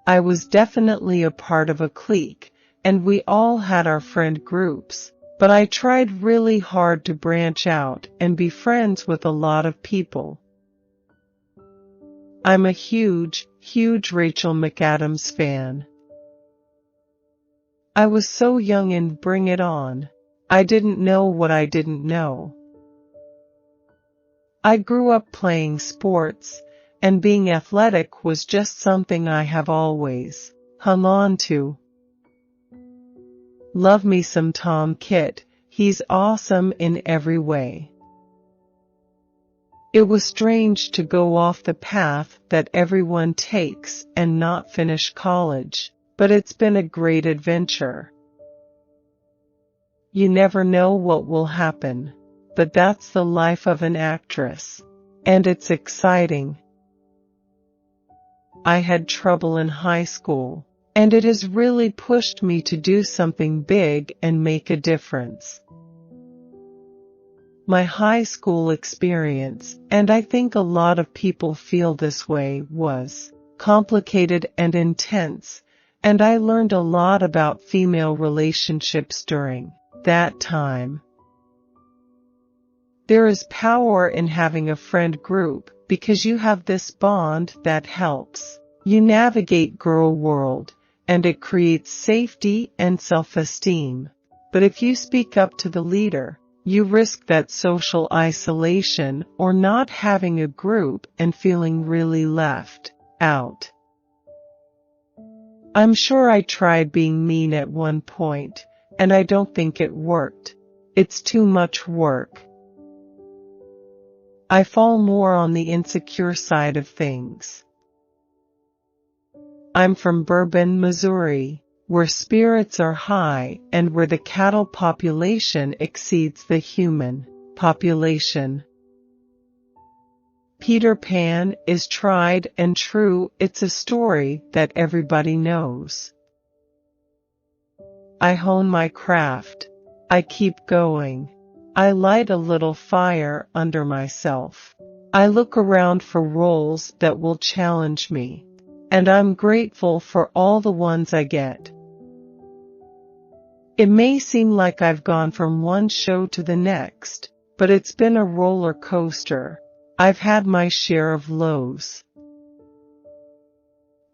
I was definitely a part of a clique, and we all had our friend groups, but I tried really hard to branch out and be friends with a lot of people. I'm a huge Rachel McAdams fan. I was so young in Bring It On. I didn't know what I didn't know. I grew up playing sports, and being athletic was just something I have always hung on to. Love me some Tom Kitt, he's awesome in every way. It was strange to go off the path that everyone takes and not finish college, but it's been a great adventure. You never know what will happen, but that's the life of an actress, and it's exciting. I had trouble in high school, and it has really pushed me to do something big and make a difference. My high school experience, and I think a lot of people feel this way, was complicated and intense, and I learned a lot about female relationships during that time. There is power in having a friend group because you have this bond that helps you navigate girl world, and it creates safety and self-esteem. But if you speak up to the leader, you risk that social isolation or not having a group and feeling really left out. I'm sure I tried being mean at one point, and I don't think it worked. It's too much work. I fall more on the insecure side of things. I'm from Bourbon, Missouri, where spirits are high and where the cattle population exceeds the human population. Peter Pan is tried and true. It's a story that everybody knows. I hone my craft. I keep going. I light a little fire under myself. I look around for roles that will challenge me, and I'm grateful for all the ones I get. It may seem like I've gone from one show to the next, but it's been a roller coaster. I've had my share of lows.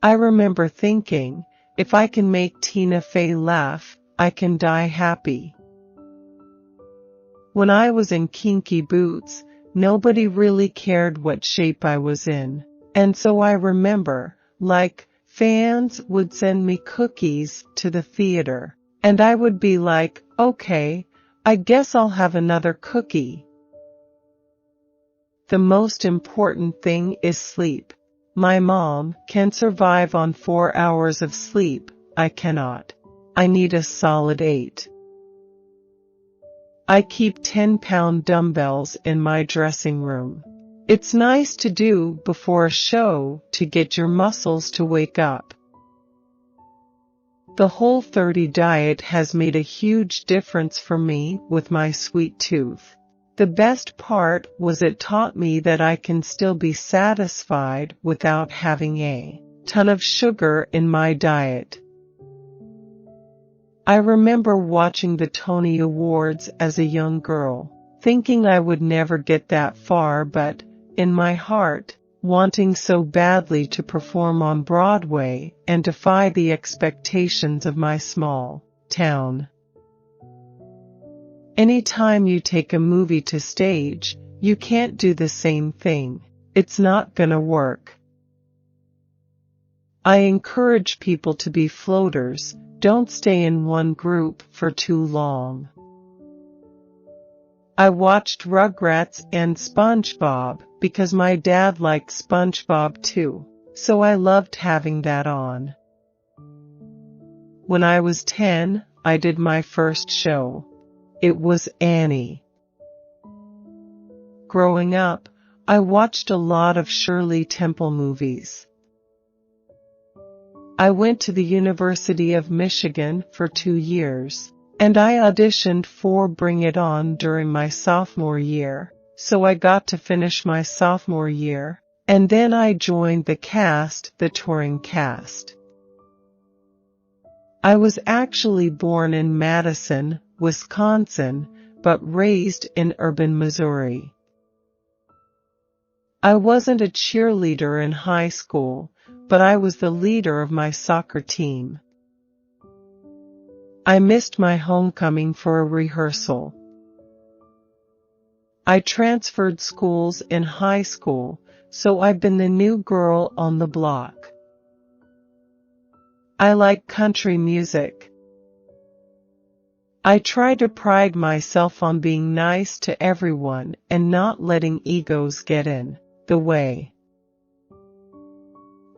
I remember thinking, if I can make Tina Fey laugh, I can die happy. When I was in Kinky Boots, nobody really cared what shape I was in, and so I remember, fans would send me cookies to the theater, and I would be like, okay, I guess I'll have another cookie. The most important thing is sleep. My mom can survive on 4 hours of sleep. I cannot. I need a solid 8. I keep 10-pound dumbbells in my dressing room. It's nice to do before a show to get your muscles to wake up. The Whole30 diet has made a huge difference for me with my sweet tooth. The best part was it taught me that I can still be satisfied without having a ton of sugar in my diet. I remember watching the Tony Awards as a young girl, thinking I would never get that far, but, in my heart, wanting so badly to perform on Broadway and defy the expectations of my small town. Anytime you take a movie to stage, you can't do the same thing. It's not gonna work. I encourage people to be floaters. Don't stay in one group for too long. I watched Rugrats and SpongeBob because my dad liked SpongeBob too, so I loved having that on. When I was 10, I did my first show. It was Annie. Growing up, I watched a lot of Shirley Temple movies. I went to the University of Michigan for 2 years, and I auditioned for Bring It On during my sophomore year, so I got to finish my sophomore year, and then I joined the touring cast. I was actually born in Madison, Wisconsin, but raised in urban Missouri. I wasn't a cheerleader in high school, but I was the leader of my soccer team. I missed my homecoming for a rehearsal. I transferred schools in high school, so I've been the new girl on the block. I like country music. I try to pride myself on being nice to everyone and not letting egos get in the way.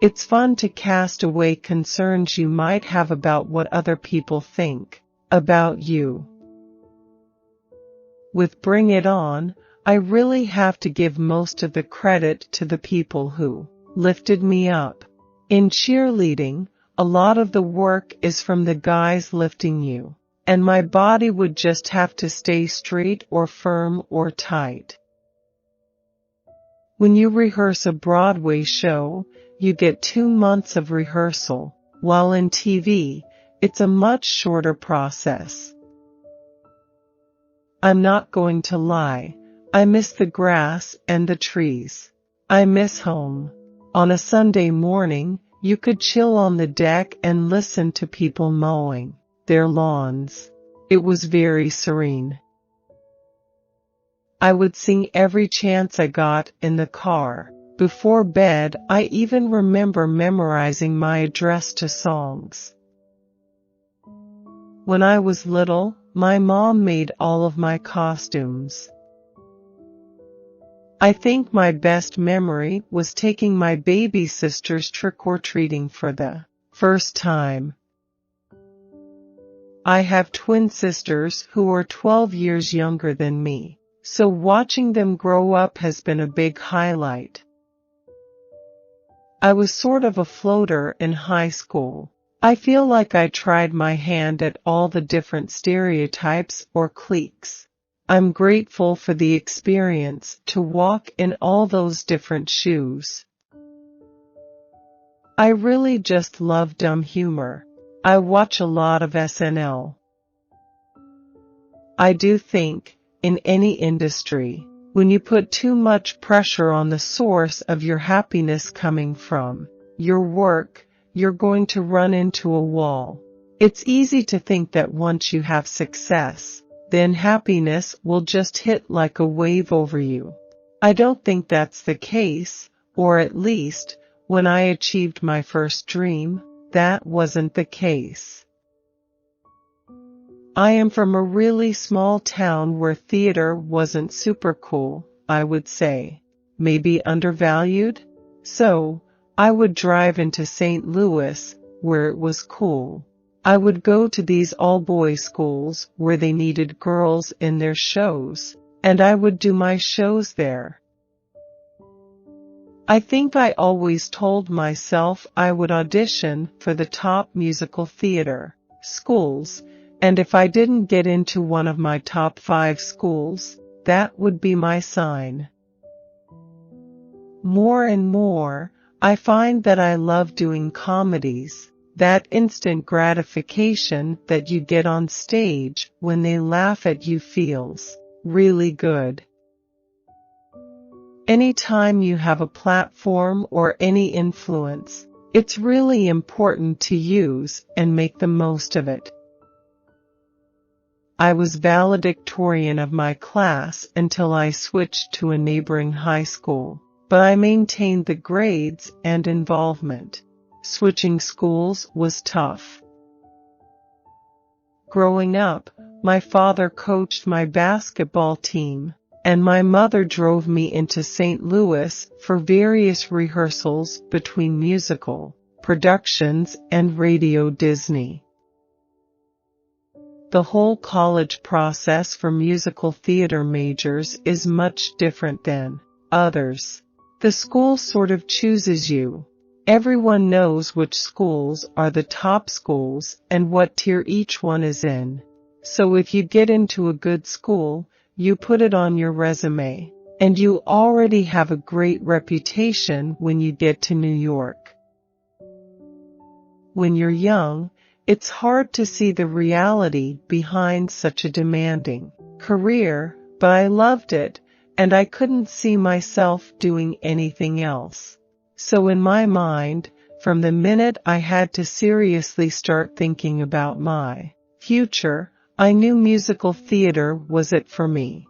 It's fun to cast away concerns you might have about what other people think about you. With Bring It On, I really have to give most of the credit to the people who lifted me up. In cheerleading, a lot of the work is from the guys lifting you, and my body would just have to stay straight or firm or tight. When you rehearse a Broadway show, you get 2 months of rehearsal, while in TV, it's a much shorter process. I'm not going to lie, I miss the grass and the trees. I miss home. On a Sunday morning, you could chill on the deck and listen to people mowing their lawns. It was very serene. I would sing every chance I got in the car. Before bed, I even remember memorizing my address to songs. When I was little, my mom made all of my costumes. I think my best memory was taking my baby sisters trick-or-treating for the first time. I have twin sisters who are 12 years younger than me, so watching them grow up has been a big highlight. I was sort of a floater in high school. I feel like I tried my hand at all the different stereotypes or cliques. I'm grateful for the experience to walk in all those different shoes. I really just love dumb humor. I watch a lot of SNL. I do think, in any industry, when you put too much pressure on the source of your happiness coming from your work, you're going to run into a wall. It's easy to think that once you have success, then happiness will just hit like a wave over you. I don't think that's the case, or at least, when I achieved my first dream, that wasn't the case. I am from a really small town where theater wasn't super cool, I would say. Maybe undervalued? So, I would drive into St. Louis, where it was cool. I would go to these all-boys schools where they needed girls in their shows, and I would do my shows there. I think I always told myself I would audition for the top musical theater schools, and if I didn't get into one of my top 5 schools, that would be my sign. More and more, I find that I love doing comedies. That instant gratification that you get on stage when they laugh at you feels really good. Anytime you have a platform or any influence, it's really important to use and make the most of it. I was valedictorian of my class until I switched to a neighboring high school, but I maintained the grades and involvement. Switching schools was tough. Growing up, my father coached my basketball team, and my mother drove me into St. Louis for various rehearsals between musical productions and Radio Disney. The whole college process for musical theater majors is much different than others. The school sort of chooses you. Everyone knows which schools are the top schools and what tier each one is in. So if you get into a good school, you put it on your resume, and you already have a great reputation when you get to New York. When you're young, It's hard to see the reality behind such a demanding career, but I loved it, and I couldn't see myself doing anything else. So in my mind, from the minute I had to seriously start thinking about my future, I knew musical theater was it for me.